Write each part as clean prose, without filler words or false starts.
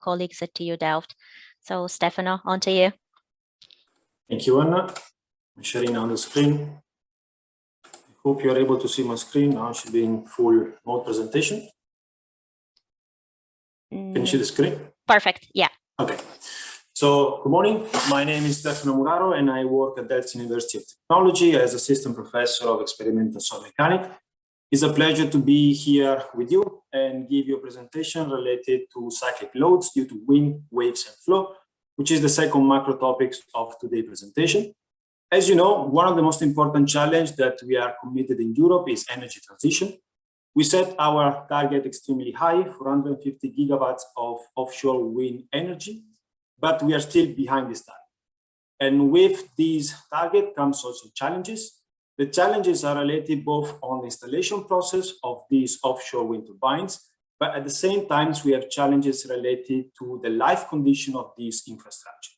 colleagues at TU Delft. So Stefano, on to you. Thank you, Anna. I'm sharing now the screen. I hope you're able to see my screen. Now it should be in full mode presentation. Can you see the screen? Perfect, yeah. Okay. So, good morning. My name is Stefano Muraro and I work at Delft University of Technology as Assistant Professor of Experimental Soil Mechanics. It's a pleasure to be here with you and give you a presentation related to cyclic loads due to wind, waves, and flow, which is the second macro topic of today's presentation. As you know, one of the most important challenges that we are committed in Europe is energy transition. We set our target extremely high, 450 gigawatts of offshore wind energy, but we are still behind this target. And with these target comes also challenges. The challenges are related both on the installation process of these offshore wind turbines, but at the same time, we have challenges related to the life condition of this infrastructure.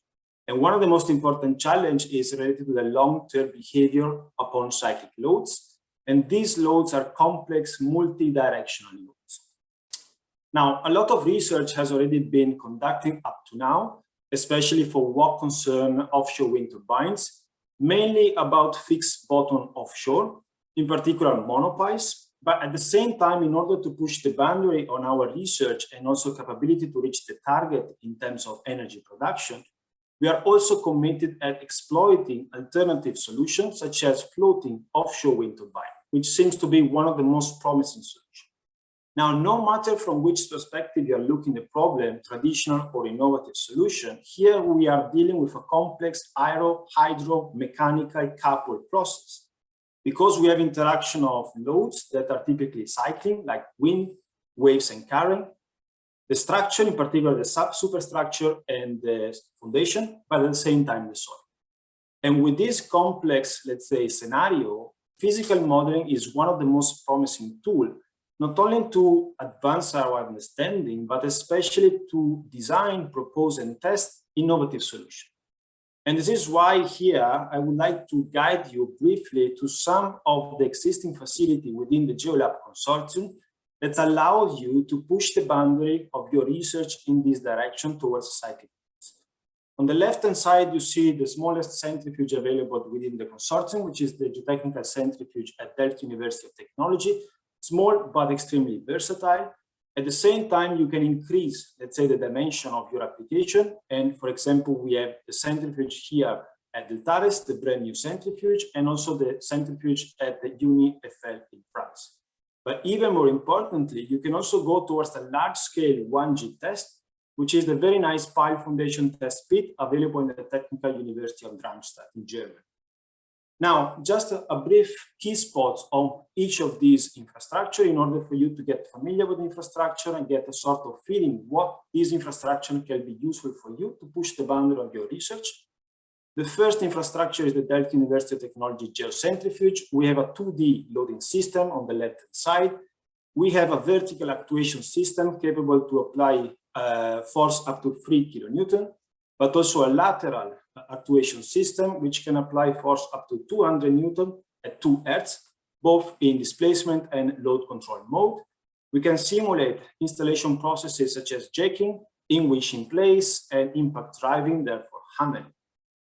And one of the most important challenges is related to the long-term behavior upon cyclic loads. And these loads are complex, multi-directional loads. Now, a lot of research has already been conducted up to now, especially for what concern offshore wind turbines, mainly about fixed bottom offshore, in particular monopiles. But at the same time, in order to push the boundary on our research and also capability to reach the target in terms of energy production, we are also committed at exploiting alternative solutions such as floating offshore wind turbine, which seems to be one of the most promising solutions. Now, no matter from which perspective you are looking at the problem, traditional or innovative solution, here we are dealing with a complex hydro-mechanical coupled process. Because we have interaction of loads that are typically cycling, like wind, waves, and current, the structure, in particular the superstructure and the foundation, but at the same time the soil. And with this complex, let's say, scenario, physical modeling is one of the most promising tools, not only to advance our understanding, but especially to design, propose, and test innovative solutions. And this is why here I would like to guide you briefly to some of the existing facilities within the Geolab consortium that allows you to push the boundary of your research in this direction towards cyclic. On the left-hand side, you see the smallest centrifuge available within the consortium, which is the geotechnical centrifuge at Delft University of Technology. Small, but extremely versatile. At the same time, you can increase, let's say, the dimension of your application. And for example, we have the centrifuge here at Delft, the brand new centrifuge, and also the centrifuge at the Eiffel in France. But even more importantly, you can also go towards the large-scale 1G test, which is the very nice pile foundation test pit available in the Technical University of Darmstadt in Germany. Now, just a brief key spots on each of these infrastructure in order for you to get familiar with the infrastructure and get a sort of feeling what this infrastructure can be useful for you to push the boundary of your research. The first infrastructure is the Delft University of Technology geocentrifuge. We have a 2D loading system on the left-hand side. We have a vertical actuation system capable to apply force up to 3 kilonewton, but also a lateral actuation system which can apply force up to 200 Newton at 2 Hertz, both in displacement and load control mode. We can simulate installation processes such as jacking, in-winch in place, and impact driving, therefore handling.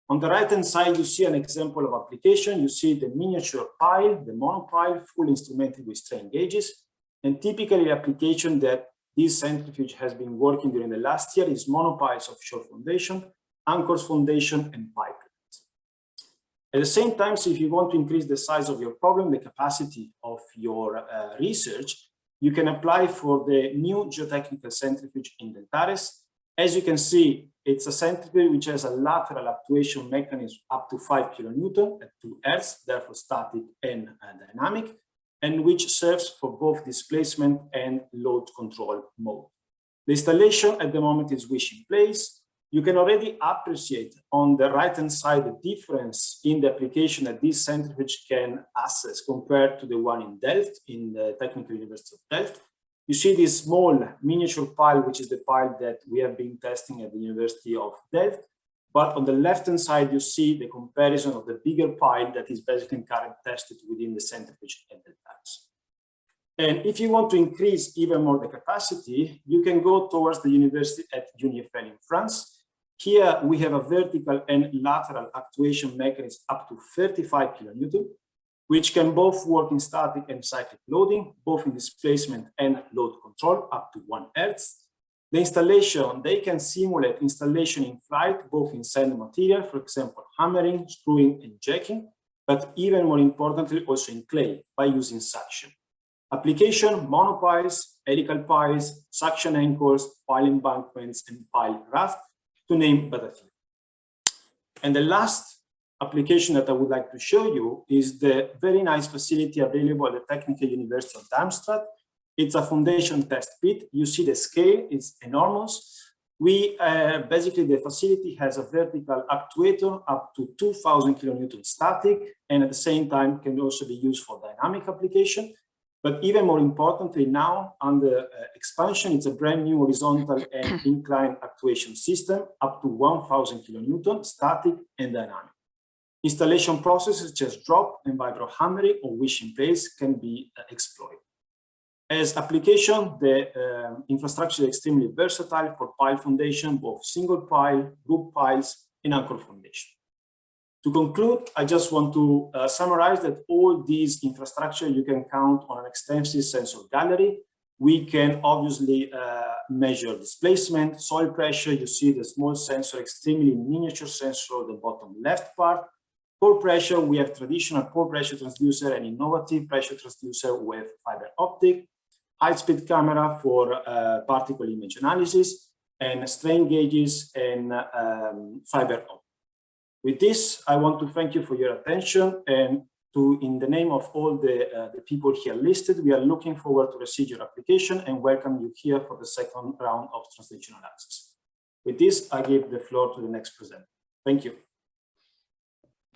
On the right-hand side, you see an example of application. You see the miniature pile, the monopile, fully instrumented with strain gauges. And typically the application that this centrifuge has been working during the last year is monopiles offshore foundation, anchors foundation, and pipelines. At the same time, so if you want to increase the size of your problem, the capacity of your research, you can apply for the new geotechnical centrifuge in Delft. As you can see, it's a centrifuge which has a lateral actuation mechanism up to 5 kilonewton at 2 Hertz, therefore static and dynamic, and which serves for both displacement and load control mode. The installation at the moment is winch in place. You can already appreciate on the right-hand side the difference in the application that this centrifuge can access compared to the one in Delft, in the Technical University of Delft. You see this small miniature pile, which is the pile that we have been testing at the University of Delft. But on the left-hand side, you see the comparison of the bigger pile that is basically currently tested within the centrifuge at Delft. And if you want to increase even more the capacity, you can go towards the university at Eiffel in France. Here we have a vertical and lateral actuation mechanism up to 35 kilonewton, which can both work in static and cyclic loading, both in displacement and load control up to 1 Hertz. The installation, they can simulate installation in flight, both in sand material, for example, hammering, screwing, and jacking, but even more importantly, also in clay by using suction. Application, monopiles, helical piles, suction anchors, pile embankments, and pile raft, to name but a few. And the last application that I would like to show you is the very nice facility available at the Technical University of Darmstadt. It's a foundation test pit. You see the scale, it's enormous. Basically, the facility has a vertical actuator up to 2000 kilonewton static, and at the same time can also be used for dynamic application. But even more importantly, now under expansion, it's a brand new horizontal and inclined actuation system up to 1000 kilonewton static and dynamic. Installation processes such as drop and vibro hammering or wish in place can be exploited. As application, the infrastructure is extremely versatile for pile foundation, both single pile, group piles, and anchor foundation. To conclude, I just want to summarize that all these infrastructure you can count on an extensive sensor gallery. We can obviously measure displacement, soil pressure. You see the small sensor, extremely miniature sensor at the bottom left part. Pore pressure, we have traditional pore pressure transducer and innovative pressure transducer with fiber optic. High-speed camera for particle image analysis, and strain gauges and fiber optic. With this, I want to thank you for your attention, and in the name of all the people here listed, we are looking forward to receive your application and welcome you here for the second round of translational access. With this, I give the floor to the next presenter. Thank you.